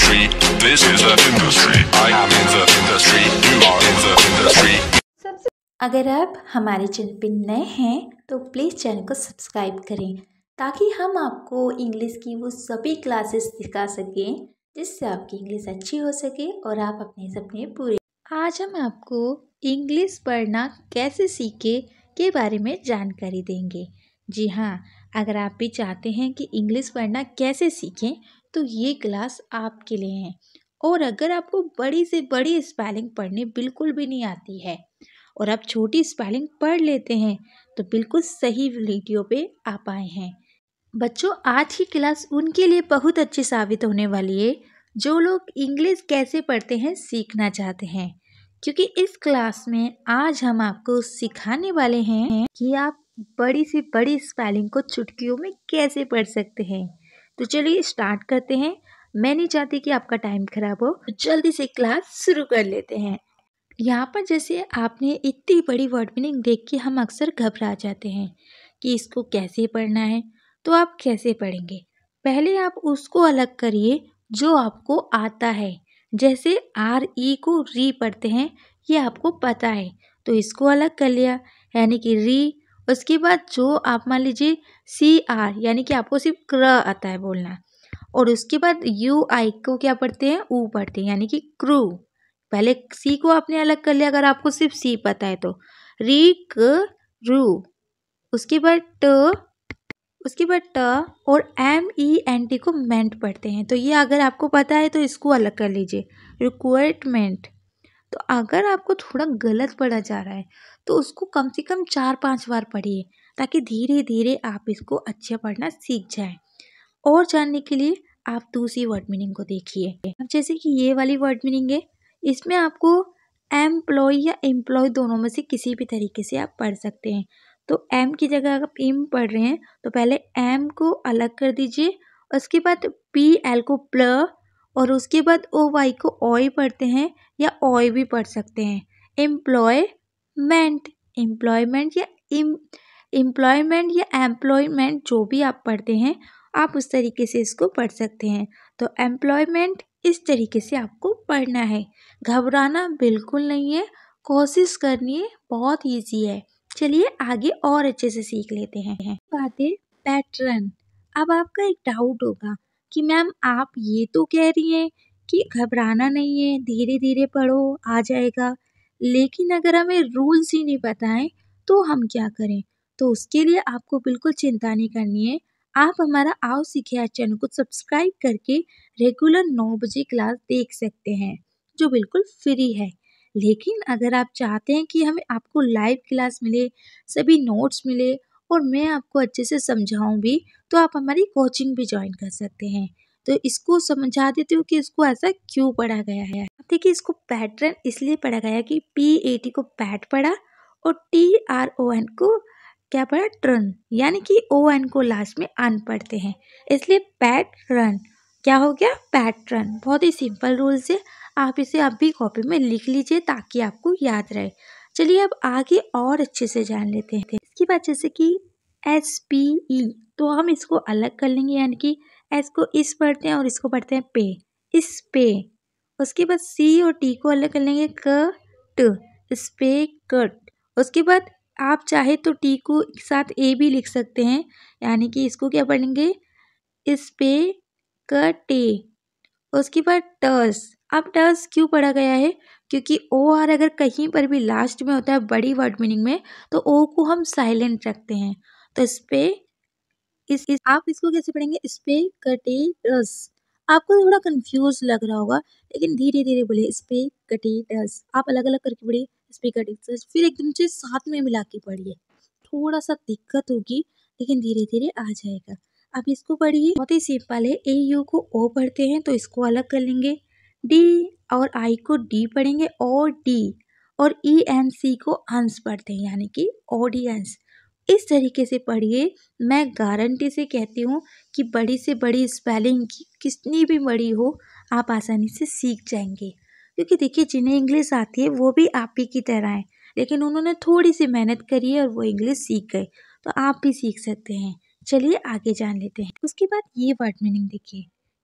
industry. This is the industry. I am in the industry. You are in the industry. अगर आप हमारे channel पर नए हैं तो प्लीज़ चैनल को सब्सक्राइब करें ताकि हम आपको इंग्लिश की वो सभी क्लासेस सिखा सकें जिससे आपकी इंग्लिश अच्छी हो सके और आप अपने सपने पूरे। आज हम आपको इंग्लिश पढ़ना कैसे सीखें के बारे में जानकारी देंगे। जी हाँ, अगर आप भी चाहते हैं कि इंग्लिश पढ़ना कैसे सीखें तो ये क्लास आपके लिए है। और अगर आपको बड़ी से बड़ी स्पेलिंग पढ़नी बिल्कुल भी नहीं आती है और आप छोटी स्पेलिंग पढ़ लेते हैं तो बिल्कुल सही वीडियो पे आप आए हैं। बच्चों, आज की क्लास उनके लिए बहुत अच्छी साबित होने वाली है जो लोग इंग्लिश कैसे पढ़ते हैं सीखना चाहते हैं, क्योंकि इस क्लास में आज हम आपको सिखाने वाले हैं कि आप बड़ी से बड़ी स्पेलिंग को चुटकियों में कैसे पढ़ सकते हैं। तो चलिए स्टार्ट करते हैं। मैं नहीं चाहती कि आपका टाइम खराब हो, तो जल्दी से क्लास शुरू कर लेते हैं। यहाँ पर जैसे आपने इतनी बड़ी वर्ड मीनिंग देख के हम अक्सर घबरा जाते हैं कि इसको कैसे पढ़ना है। तो आप कैसे पढ़ेंगे? पहले आप उसको अलग करिए जो आपको आता है। जैसे RE को री पढ़ते हैं, ये आपको पता है, तो इसको अलग कर लिया यानी कि री। उसके बाद जो आप मान लीजिए CR यानी कि आपको सिर्फ क्र आता है बोलना, और उसके बाद UI को क्या पढ़ते हैं? ऊ पढ़ते हैं यानी कि क्रू। पहले सी को आपने अलग कर लिया अगर आपको सिर्फ सी पता है तो री क रू। उसके बाद ट और MENT को मेंट पढ़ते हैं, तो ये अगर आपको पता है तो इसको अलग कर लीजिए रिक्वायरमेंट। तो अगर आपको थोड़ा गलत पढ़ा जा रहा है तो उसको कम से कम 4-5 बार पढ़िए ताकि धीरे धीरे आप इसको अच्छा पढ़ना सीख जाएं। और जानने के लिए आप दूसरी वर्ड मीनिंग को देखिए। अब जैसे कि ये वाली वर्ड मीनिंग है, इसमें आपको एम्प्लॉय या एम्प्लॉय दोनों में से किसी भी तरीके से आप पढ़ सकते हैं। तो एम की जगह अगर आप इम पढ़ रहे हैं तो पहले एम को अलग कर दीजिए, उसके बाद PL को प्ल, और उसके बाद OY को ऑय पढ़ते हैं या ऑय भी पढ़ सकते हैं। एम्प्लॉयमेंट, एम्प्लॉयमेंट या एम्प्लॉयमेंट या एम्प्लॉयमेंट जो भी आप पढ़ते हैं आप उस तरीके से इसको पढ़ सकते हैं। तो एम्प्लॉयमेंट इस तरीके से आपको पढ़ना है। घबराना बिल्कुल नहीं है, कोशिश करनी है, बहुत इजी है। चलिए आगे और अच्छे से सीख लेते हैं। बात है पैटर्न। अब आपका एक डाउट होगा कि मैम आप ये तो कह रही हैं कि घबराना नहीं है, धीरे धीरे पढ़ो आ जाएगा, लेकिन अगर हमें रूल्स ही नहीं पता है तो हम क्या करें? तो उसके लिए आपको बिल्कुल चिंता नहीं करनी है। आप हमारा आओ सीखे आज चैनल को सब्सक्राइब करके रेगुलर 9 बजे क्लास देख सकते हैं जो बिल्कुल फ्री है। लेकिन अगर आप चाहते हैं कि हमें आपको लाइव क्लास मिले, सभी नोट्स मिले और मैं आपको अच्छे से समझाऊं भी, तो आप हमारी कोचिंग भी ज्वाइन कर सकते हैं। तो इसको समझा देती हूँ कि इसको ऐसा क्यों पढ़ा गया है। देखिए, इसको पैटर्न इसलिए पढ़ा गया कि PAT को पैट पढ़ा और TRON को क्या पढ़ा? ट्रन, यानी कि ON को लास्ट में अन पढ़ते हैं, इसलिए पैटर्न क्या हो गया? पैटर्न। बहुत ही सिंपल रूल्स है, आप इसे आप भी कॉपी में लिख लीजिए ताकि आपको याद रहे। चलिए अब आगे और अच्छे से जान लेते हैं। इसकी बात जैसे कि SPE, तो हम इसको अलग कर लेंगे यानी कि S को इस पढ़ते हैं और इसको पढ़ते हैं पे, इस पे। उसके बाद C और T को अलग कर लेंगे कट, इस पे कट। उसके बाद आप चाहे तो T को एक साथ A भी लिख सकते हैं, यानी कि इसको क्या पढ़ेंगे? इस पे कटे। उसके बाद टस। अब टस क्यों पढ़ा गया है? क्योंकि OR अगर कहीं पर भी लास्ट में होता है बड़ी वर्ड मीनिंग में तो O को हम साइलेंट रखते हैं। तो इस पे आप इसको कैसे पढ़ेंगे? इस पे कटे टस। आपको थोड़ा कंफ्यूज लग रहा होगा, लेकिन धीरे धीरे बोलिए इस पे कटे टस। आप अलग अलग करके पढ़िए इस पे कटे टस, फिर एकदम से साथ में मिला के पढ़िए। थोड़ा सा दिक्कत होगी लेकिन धीरे धीरे आ जाएगा। अब इसको पढ़िए, बहुत ही सिंपल है। AU को O पढ़ते हैं तो इसको अलग कर लेंगे। D और I को D पढ़ेंगे और D, और ENC को अंश पढ़ते हैं यानी कि ऑडियंस। इस तरीके से पढ़िए। मैं गारंटी से कहती हूँ कि बड़ी से बड़ी स्पेलिंग कितनी भी बड़ी हो आप आसानी से सीख जाएंगे, क्योंकि देखिए जिन्हें इंग्लिश आती है वो भी आप ही की तरह है, लेकिन उन्होंने थोड़ी सी मेहनत करी है और वो इंग्लिश सीख गए, तो आप भी सीख सकते हैं। चलिए आगे जान लेते हैं। उसके बाद ये वर्ड मीनिंग देखिए,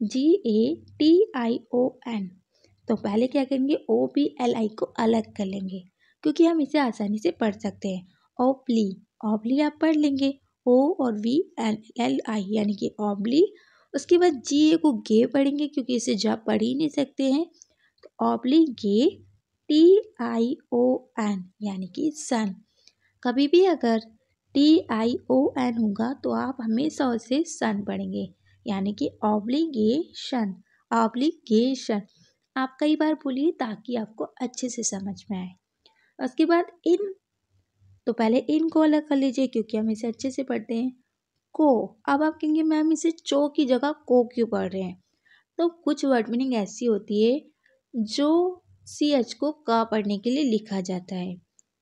GATION। तो पहले क्या करेंगे, OBLI को अलग कर लेंगे क्योंकि हम इसे आसानी से पढ़ सकते हैं। ओब्ली, ओब्ली आप पढ़ लेंगे, O और VLI यानी कि ओब्ली। उसके बाद GA को गे पढ़ेंगे क्योंकि इसे जा पढ़ ही नहीं सकते हैं, तो ओब्ली गे। TION यानी कि सन। कभी भी अगर TION होगा तो आप हमेशा उसे सन पढ़ेंगे, यानी कि ऑब्लिगेशन, ऑब्लिगेशन। आप कई बार बोलिए ताकि आपको अच्छे से समझ में आए। उसके बाद इन, तो पहले इन को अलग कर लीजिए क्योंकि हम इसे अच्छे से पढ़ते हैं। को, अब आप कहेंगे मैम इसे चो की जगह को क्यों पढ़ रहे हैं? तो कुछ वर्ड मीनिंग ऐसी होती है जो CH को का पढ़ने के लिए लिखा जाता है।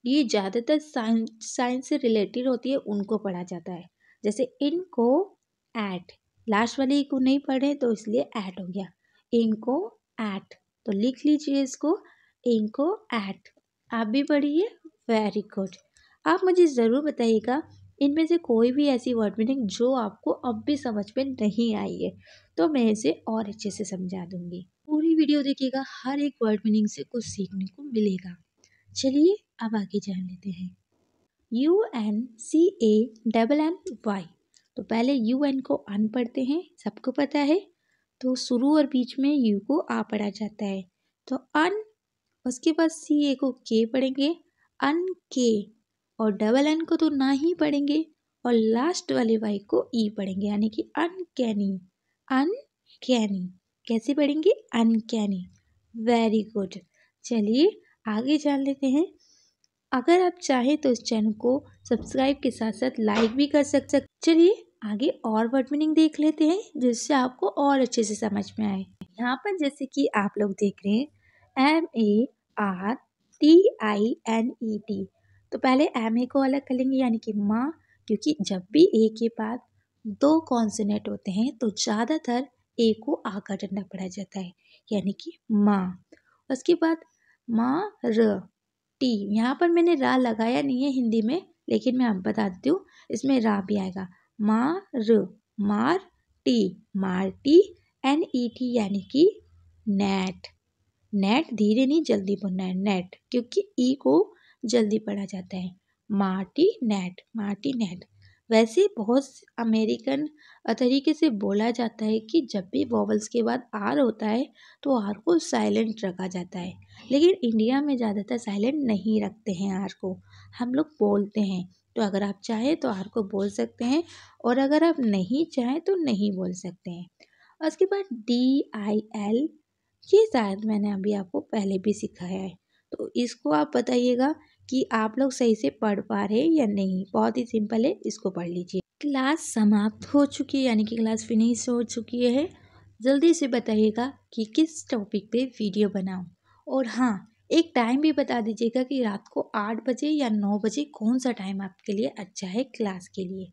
ये ज़्यादातर साइंस से रिलेटेड होती है, उनको पढ़ा जाता है। जैसे इनको एट, लास्ट वाले को नहीं पढ़े तो इसलिए एट हो गया, इनको एट। तो लिख लीजिए इसको, इनको एट। आप भी पढ़िए, वेरी गुड। आप मुझे ज़रूर बताइएगा इनमें से कोई भी ऐसी वर्ड मीनिंग जो आपको अब भी समझ में नहीं आई है, तो मैं इसे और अच्छे से समझा दूंगी। पूरी वीडियो देखिएगा, हर एक वर्ड मीनिंग से कुछ सीखने को मिलेगा। चलिए अब आगे जान लेते हैं। UNCANNY। तो पहले UN को अन पढ़ते हैं, सबको पता है। तो शुरू और बीच में U को आ पढ़ा जाता है, तो अन। उसके बाद CA को के पढ़ेंगे, अन के। और डबल एन को तो ना ही पढ़ेंगे, और लास्ट वाले वाई को ई पढ़ेंगे, यानी कि अनकैनी, अनकैनी। कैसे पढ़ेंगे? अनकैनी। Very good. चलिए आगे जान लेते हैं। अगर आप चाहें तो इस चैनल को सब्सक्राइब के साथ साथ लाइक भी कर सकते। चलिए आगे और वर्ड मीनिंग देख लेते हैं जिससे आपको और अच्छे से समझ में आए। यहाँ पर जैसे कि आप लोग देख रहे हैं MARTINET। तो पहले MA को अलग कर लेंगे, यानी कि माँ, क्योंकि जब भी ए के बाद दो कॉन्सोनेंट होते हैं तो ज़्यादातर ए को आकर डंडा पढ़ा जाता है, यानी कि माँ। उसके बाद माँ र टी, यहाँ पर मैंने रा लगाया नहीं है हिंदी में, लेकिन मैं अब बता देती हूँ, इसमें रा भी आएगा। मार, मार टी, मारटी। NET यानी कि नेट, नेट धीरे नहीं जल्दी बोलना है, नेट, क्योंकि ई को जल्दी पढ़ा जाता है। Martinet, martinet. वैसे बहुत अमेरिकन तरीके से बोला जाता है कि जब भी वॉवल्स के बाद आर होता है तो आर को साइलेंट रखा जाता है, लेकिन इंडिया में ज़्यादातर साइलेंट नहीं रखते हैं आर को, हम लोग बोलते हैं। तो अगर आप चाहें तो आर को बोल सकते हैं, और अगर आप नहीं चाहें तो नहीं बोल सकते हैं। उसके बाद DIL, ये शायद मैंने अभी आपको पहले भी सिखाया है, तो इसको आप बताइएगा कि आप लोग सही से पढ़ पा रहे हैं या नहीं। बहुत ही सिंपल है, इसको पढ़ लीजिए। क्लास समाप्त हो चुकी है, यानी कि क्लास फिनिश हो चुकी है। जल्दी से बताइएगा कि किस टॉपिक पे वीडियो बनाऊं, और हाँ, एक टाइम भी बता दीजिएगा कि रात को 8 बजे या 9 बजे कौन सा टाइम आपके लिए अच्छा है क्लास के लिए।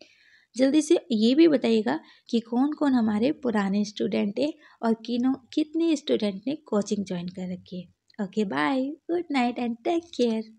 जल्दी से ये भी बताइएगा कि कौन कौन हमारे पुराने स्टूडेंट है और कितने स्टूडेंट ने कोचिंग ज्वाइन कर रखी है। Okay bye, good night and take care.